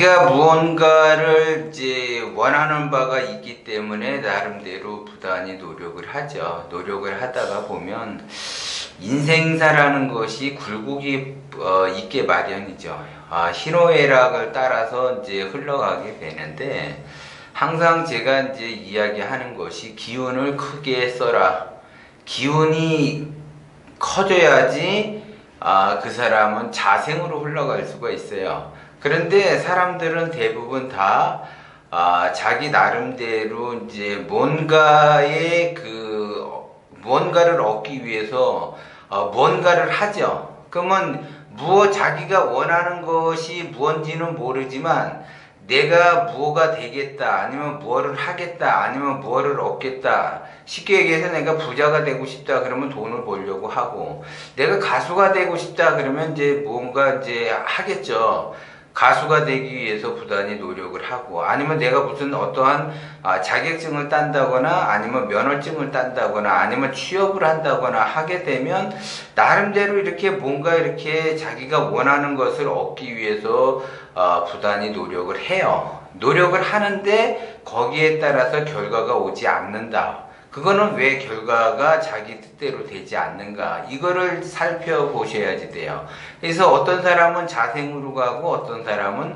자기가 무언가를 이제 원하는 바가 있기 때문에 나름대로 부단히 노력을 하죠. 노력을 하다가 보면 인생사라는 것이 굴곡이 있게 마련이죠. 희노애락을 따라서 이제 흘러가게 되는데, 항상 제가 이제 이야기하는 것이 기운을 크게 써라. 기운이 커져야지 그 사람은 자생으로 흘러갈 수가 있어요. 그런데 사람들은 대부분 다 자기 나름대로 이제 뭔가를 얻기 위해서 뭔가를 하죠. 그러면 자기가 원하는 것이 무언지는 모르지만 내가 무엇가 되겠다, 아니면 무엇을 하겠다, 아니면 무엇을 얻겠다. 쉽게 얘기해서 내가 부자가 되고 싶다 그러면 돈을 벌려고 하고, 내가 가수가 되고 싶다 그러면 이제 뭔가 이제 하겠죠. 가수가 되기 위해서 부단히 노력을 하고, 아니면 내가 무슨 어떠한 자격증을 딴다거나, 아니면 면허증을 딴다거나, 아니면 취업을 한다거나 하게 되면 나름대로 이렇게 뭔가 이렇게 자기가 원하는 것을 얻기 위해서 부단히 노력을 해요. 노력을 하는데 거기에 따라서 결과가 오지 않는다. 그거는 왜 결과가 자기 뜻대로 되지 않는가, 이거를 살펴보셔야지 돼요. 그래서 어떤 사람은 자생으로 가고 어떤 사람은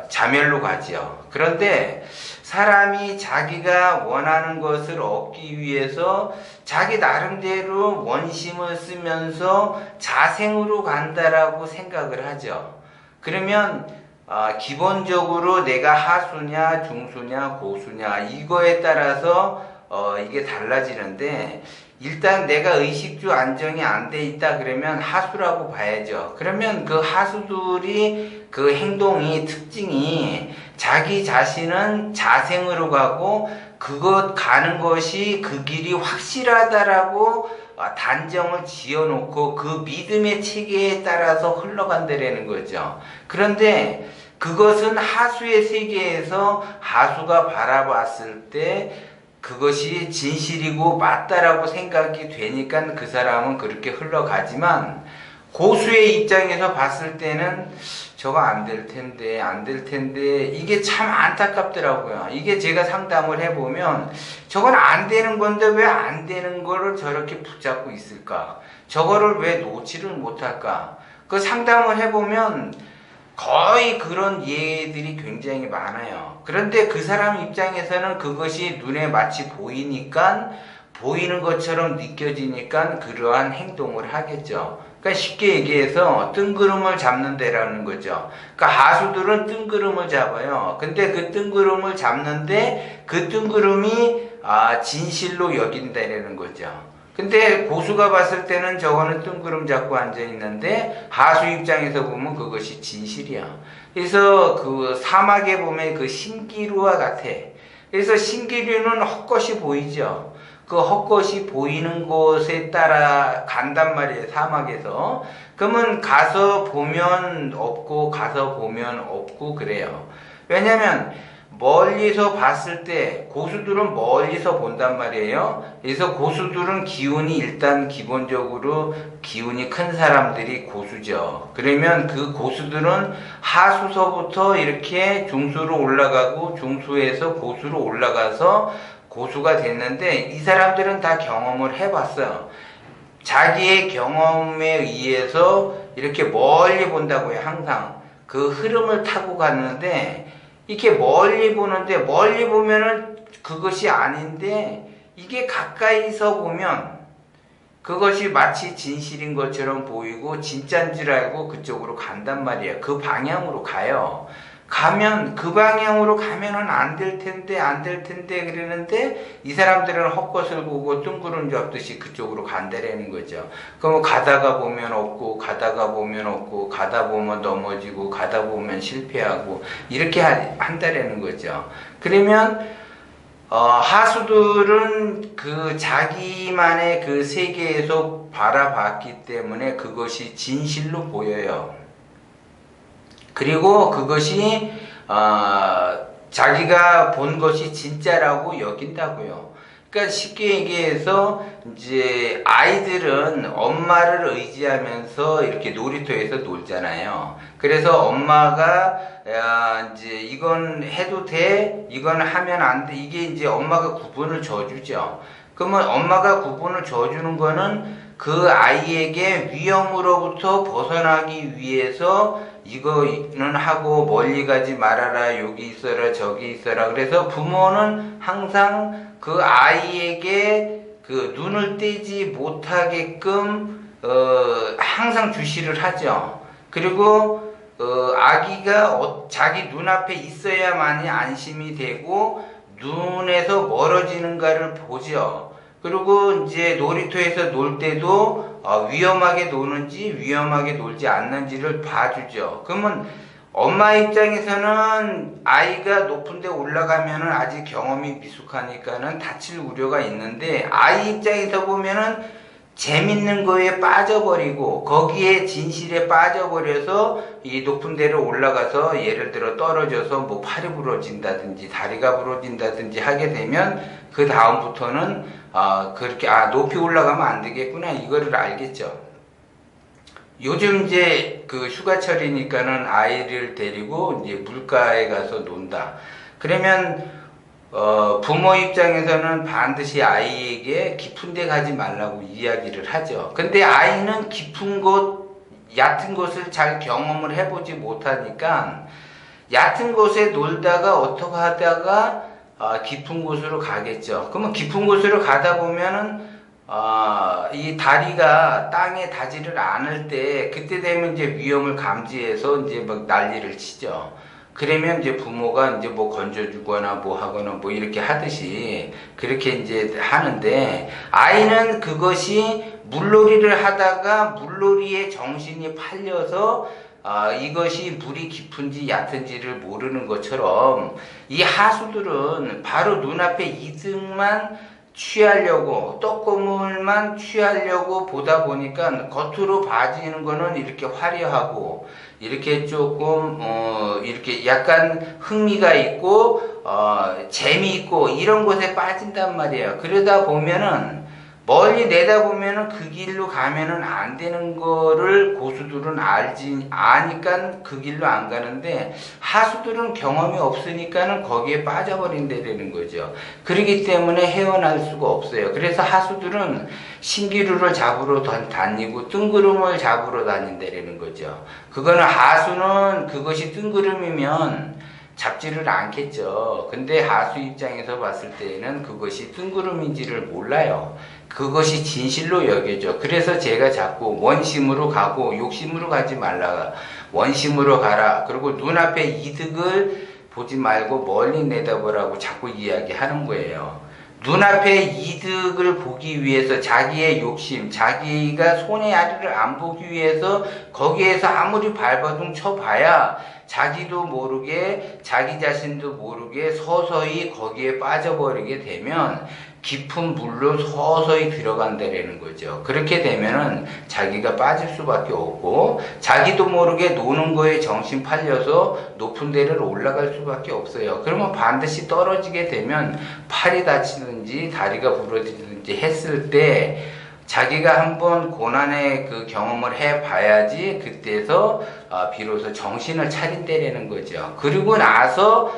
자멸로 가지요. 그런데 사람이 자기가 원하는 것을 얻기 위해서 자기 나름대로 원심을 쓰면서 자생으로 간다라고 생각을 하죠. 그러면 기본적으로 내가 하수냐 중수냐 고수냐 이거에 따라서 이게 달라지는데, 일단 내가 의식주 안정이 안 돼 있다 그러면 하수라고 봐야죠. 그러면 그 하수들이 그 행동이 특징이 자기 자신은 자생으로 가고 그것 가는 것이 그 길이 확실하다라고 단정을 지어놓고 그 믿음의 체계에 따라서 흘러간다라는 거죠. 그런데 그것은 하수의 세계에서 하수가 바라봤을 때 그것이 진실이고 맞다라고 생각이 되니까 그 사람은 그렇게 흘러가지만, 고수의 입장에서 봤을 때는 저거 안 될 텐데 이게 참 안타깝더라고요. 이게 제가 상담을 해보면 저건 안 되는 건데 왜 안 되는 거를 저렇게 붙잡고 있을까? 저거를 왜 놓지를 못할까? 그 상담을 해보면 거의 그런 예들이 굉장히 많아요. 그런데 그 사람 입장에서는 그것이 눈에 마치 보이는 것처럼 느껴지니까 그러한 행동을 하겠죠. 그러니까 쉽게 얘기해서 뜬구름을 잡는 데라는 거죠. 그러니까 하수들은 뜬구름을 잡아요. 근데 그 뜬구름을 잡는데 그 뜬구름이 진실로 여긴다는 거죠. 근데 고수가 봤을 때는 저거는 뜬구름 잡고 앉아있는데 하수 입장에서 보면 그것이 진실이야. 그래서 그 사막에 보면 그 신기루와 같아. 그래서 신기루는 헛것이 보이죠. 그 헛것이 보이는 곳에 따라 간단 말이에요, 사막에서. 그러면 가서 보면 없고 가서 보면 없고 그래요. 왜냐면 멀리서 봤을 때 고수들은 멀리서 본단 말이에요. 그래서 고수들은 기운이 일단 기본적으로 기운이 큰 사람들이 고수죠. 그러면 그 고수들은 하수서부터 이렇게 중수로 올라가고 중수에서 고수로 올라가서 고수가 됐는데, 이 사람들은 다 경험을 해봤어요. 자기의 경험에 의해서 이렇게 멀리 본다고요. 항상 그 흐름을 타고 갔는데, 이렇게 멀리 보면은 그것이 아닌데, 이게 가까이서 보면 그것이 마치 진실인 것처럼 보이고 진짜인 줄 알고 그쪽으로 간단 말이에요. 그 방향으로 가요. 가면 그 방향으로 가면은 안 될 텐데 그러는데 이 사람들은 헛것을 보고 뜬구름 잡듯이 그쪽으로 간다라는 거죠. 그럼 가다가 보면 없고 가다가 보면 넘어지고 가다 보면 실패하고 이렇게 한다라는 거죠. 그러면 하수들은 그 자기만의 그 세계에서 바라봤기 때문에 그것이 진실로 보여요. 그리고 그것이 자기가 본 것이 진짜라고 여긴다고요. 그러니까 쉽게 얘기해서 이제 아이들은 엄마를 의지하면서 이렇게 놀이터에서 놀잖아요. 그래서 엄마가 야, 이제 이건 해도 돼, 이건 하면 안 돼. 이게 이제 엄마가 구분을 줘주죠. 그러면 엄마가 구분을 줘주는 거는 그 아이에게 위험으로부터 벗어나기 위해서 이거는 하고 멀리 가지 말아라, 여기 있어라, 저기 있어라. 그래서 부모는 항상 그 아이에게 그 눈을 떼지 못하게끔 항상 주시를 하죠. 그리고 아기가 자기 눈앞에 있어야만이 안심이 되고 눈에서 멀어지는가를 보죠. 그리고 이제 놀이터에서 놀 때도 위험하게 노는지 위험하게 놀지 않는지를 봐주죠. 그러면 엄마 입장에서는 아이가 높은 데 올라가면은 아직 경험이 미숙하니까는 다칠 우려가 있는데, 아이 입장에서 보면은 재밌는 거에 빠져버리고 거기에 진실에 빠져버려서 이 높은 데로 올라가서 예를 들어 떨어져서 뭐 팔이 부러진다든지 다리가 부러진다든지 하게 되면 그 다음부터는 그렇게 높이 올라가면 안 되겠구나 이거를 알겠죠. 요즘 이제 그 휴가철이니까는 아이를 데리고 이제 물가에 가서 논다. 그러면 부모 입장에서는 반드시 아이에게 깊은 데 가지 말라고 이야기를 하죠. 근데 아이는 깊은 곳, 얕은 곳을 잘 경험을 해보지 못하니까 얕은 곳에 놀다가 어떻게 하다가 깊은 곳으로 가겠죠. 그러면 깊은 곳으로 가다 보면은 이 다리가 땅에 닿지를 않을 때 그때 되면 이제 위험을 감지해서 이제 막 난리를 치죠. 그러면 이제 부모가 이제 뭐 건져주거나 뭐 하거나 뭐 이렇게 하듯이 그렇게 이제 하는데, 아이는 그것이 물놀이를 하다가 물놀이에 정신이 팔려서 이것이 물이 깊은지 얕은지를 모르는 것처럼 이 하수들은 바로 눈앞에 이득만 취하려고, 떡고물만 취하려고 보다 보니까 겉으로 봐지는 거는 이렇게 화려하고 이렇게 조금 이렇게 약간 흥미가 있고 재미있고 이런 곳에 빠진단 말이에요. 그러다 보면은 멀리 내다보면은 그 길로 가면은 안 되는 거를 고수들은 아니까 그 길로 안 가는데, 하수들은 경험이 없으니까는 거기에 빠져버린다는 거죠. 그렇기 때문에 헤어날 수가 없어요. 그래서 하수들은 신기루를 잡으러 다니고 뜬구름을 잡으러 다닌다는 거죠. 그거는 하수는 그것이 뜬구름이면 잡지를 않겠죠. 근데 하수 입장에서 봤을 때는 그것이 뜬구름인지를 몰라요. 그것이 진실로 여겨져. 그래서 제가 자꾸 원심으로 가고 욕심으로 가지 말라. 원심으로 가라. 그리고 눈앞에 이득을 보지 말고 멀리 내다보라고 자꾸 이야기하는 거예요. 눈앞에 이득을 보기 위해서 자기의 욕심, 자기가 손해 아래를 안 보기 위해서 거기에서 아무리 발버둥 쳐봐야 자기도 모르게 자기 자신도 모르게 서서히 거기에 빠져버리게 되면 깊은 물로 서서히 들어간다라는 거죠. 그렇게 되면은 자기가 빠질 수밖에 없고 자기도 모르게 노는 거에 정신 팔려서 높은 데를 올라갈 수밖에 없어요. 그러면 반드시 떨어지게 되면 팔이 다치든지 다리가 부러지든지 했을 때 자기가 한번 고난의 그 경험을 해봐야지 그때서 비로소 정신을 차린다라는 거죠. 그리고 나서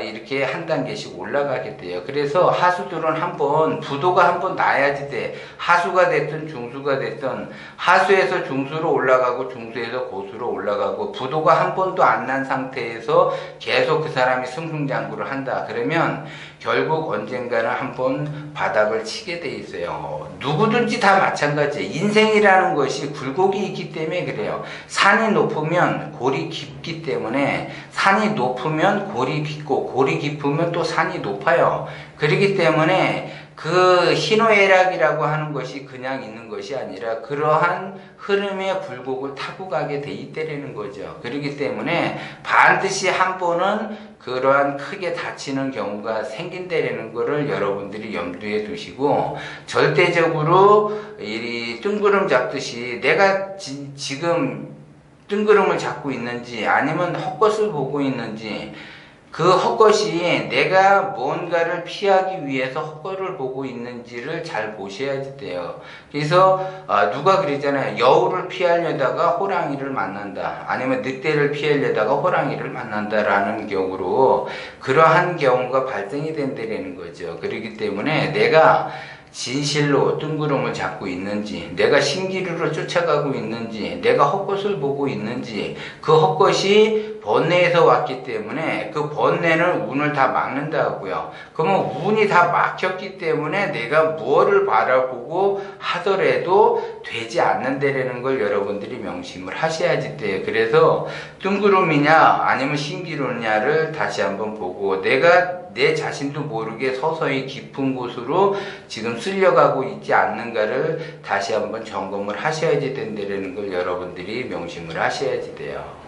이렇게 한 단계씩 올라가게 돼요. 그래서 하수들은 한번 부도가 한번 나야지 돼. 하수가 됐든 중수가 됐든 하수에서 중수로 올라가고 중수에서 고수로 올라가고 부도가 한 번도 안 난 상태에서 계속 그 사람이 승승장구를 한다. 그러면 결국 언젠가는 한번 바닥을 치게 돼 있어요. 누구든지 다 마찬가지예요. 인생이라는 것이 굴곡이 있기 때문에 그래요. 산이 높으면 골이 깊기 때문에 산이 높으면 골이 깊고 골이 깊으면 또 산이 높아요. 그렇기 때문에 그 희노애락이라고 하는 것이 그냥 있는 것이 아니라 그러한 흐름의 굴곡을 타고 가게 돼 있다는 거죠. 그렇기 때문에 반드시 한 번은 그러한 크게 다치는 경우가 생긴다는 것을 여러분들이 염두에 두시고, 절대적으로 이 뜬구름 잡듯이 내가 지금 뜬구름을 잡고 있는지 아니면 헛것을 보고 있는지, 그 헛것이 내가 뭔가를 피하기 위해서 헛것을 보고 있는지를 잘 보셔야지 돼요. 그래서 누가 그러잖아요. 여우를 피하려다가 호랑이를 만난다. 아니면 늑대를 피하려다가 호랑이를 만난다라는 경우로 그러한 경우가 발생이 된다는 거죠. 그렇기 때문에 내가 진실로 뜬구름을 잡고 있는지, 내가 신기루를 쫓아가고 있는지, 내가 헛것을 보고 있는지, 그 헛것이 번뇌에서 왔기 때문에 그 번뇌는 운을 다 막는다고요. 그러면 운이 다 막혔기 때문에 내가 무엇을 바라보고 하더라도 되지 않는다라는 걸 여러분들이 명심을 하셔야지 돼요. 그래서 뜬구름이냐 아니면 신기루냐를 다시 한번 보고 내가 내 자신도 모르게 서서히 깊은 곳으로 지금 쓸려가고 있지 않는가를 다시 한번 점검을 하셔야지 된다는 걸 여러분들이 명심을 하셔야지 돼요.